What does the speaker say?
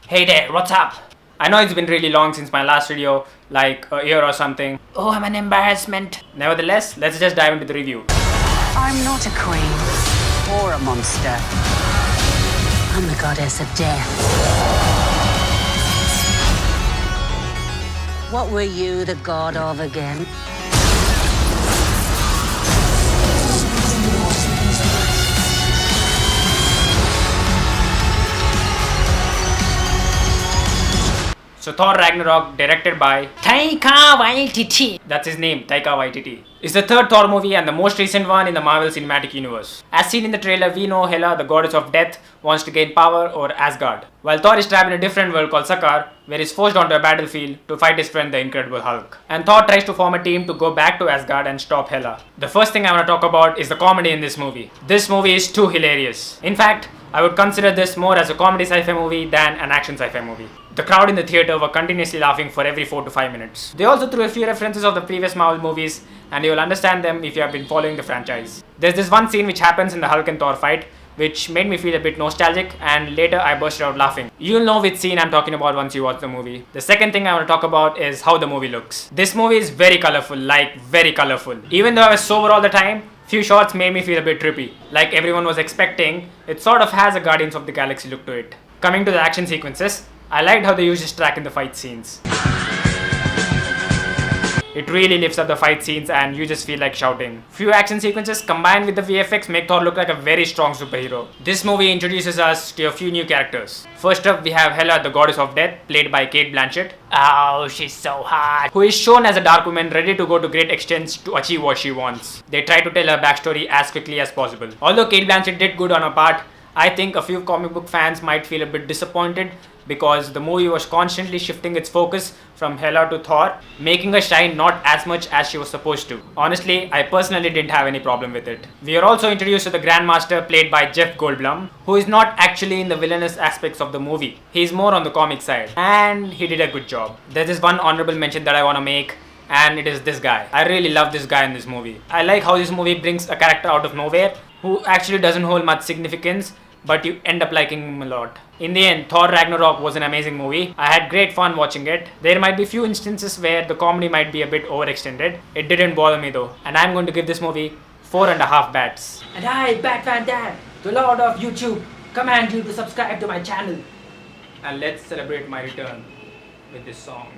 Hey there, what's up? I know it's been really long since my last video, like a year or something. Oh, I'm an embarrassment. Nevertheless, let's just dive into the review. I'm not a queen or a monster. I'm the goddess of death. What were you the god of again? So Thor Ragnarok, directed by Taika Waititi. that's his name, Taika Waititi, is the third Thor movie and the most recent one in the Marvel Cinematic Universe. As seen in the trailer, we know Hela, the goddess of death, wants to gain power over Asgard, while Thor is trapped in a different world called Sakaar, where he's forced onto a battlefield to fight his friend the Incredible Hulk. And Thor tries to form a team to go back to Asgard and stop Hela. The first thing I want to talk about is the comedy in this movie. This movie is too hilarious. In fact, I would consider this more as a comedy sci-fi movie than an action sci-fi movie. The crowd in the theater were continuously laughing for every 4 to 5 minutes. They also threw a few references of the previous Marvel movies, and you will understand them if you have been following the franchise. There's this one scene which happens in the Hulk and Thor fight, which made me feel a bit nostalgic, and later I burst out laughing. You'll know which scene I'm talking about once you watch the movie. The second thing I want to talk about is how the movie looks. This movie is very colorful, like very colorful. Even though I was sober all the time, few shots made me feel a bit trippy. Like everyone was expecting, it sort of has a Guardians of the Galaxy look to it. Coming to the action sequences, I liked how they used this track in the fight scenes. It really lifts up the fight scenes and you just feel like shouting. Few action sequences combined with the VFX make Thor look like a very strong superhero. This movie introduces us to a few new characters. First up, we have Hela, the goddess of death, played by Cate Blanchett. Oh, she's so hot. Who is shown as a dark woman ready to go to great extents to achieve what she wants. They try to tell her backstory as quickly as possible. Although Cate Blanchett did good on her part, I think a few comic book fans might feel a bit disappointed because the movie was constantly shifting its focus from Hela to Thor, making her shine not as much as she was supposed to. Honestly, I personally didn't have any problem with it. We are also introduced to the Grandmaster, played by Jeff Goldblum, who is not actually in the villainous aspects of the movie. He's more on the comic side, and he did a good job. There's this one honorable mention that I want to make, and it is this guy. I really love this guy in this movie. I like how this movie brings a character out of nowhere who actually doesn't hold much significance, but you end up liking him a lot. In the end, Thor Ragnarok was an amazing movie. I had great fun watching it. There might be few instances where the comedy might be a bit overextended. It didn't bother me though, and I'm going to give this movie 4.5 bats. And I, Bat Van Dam, the Lord of YouTube, command you to subscribe to my channel. And let's celebrate my return with this song.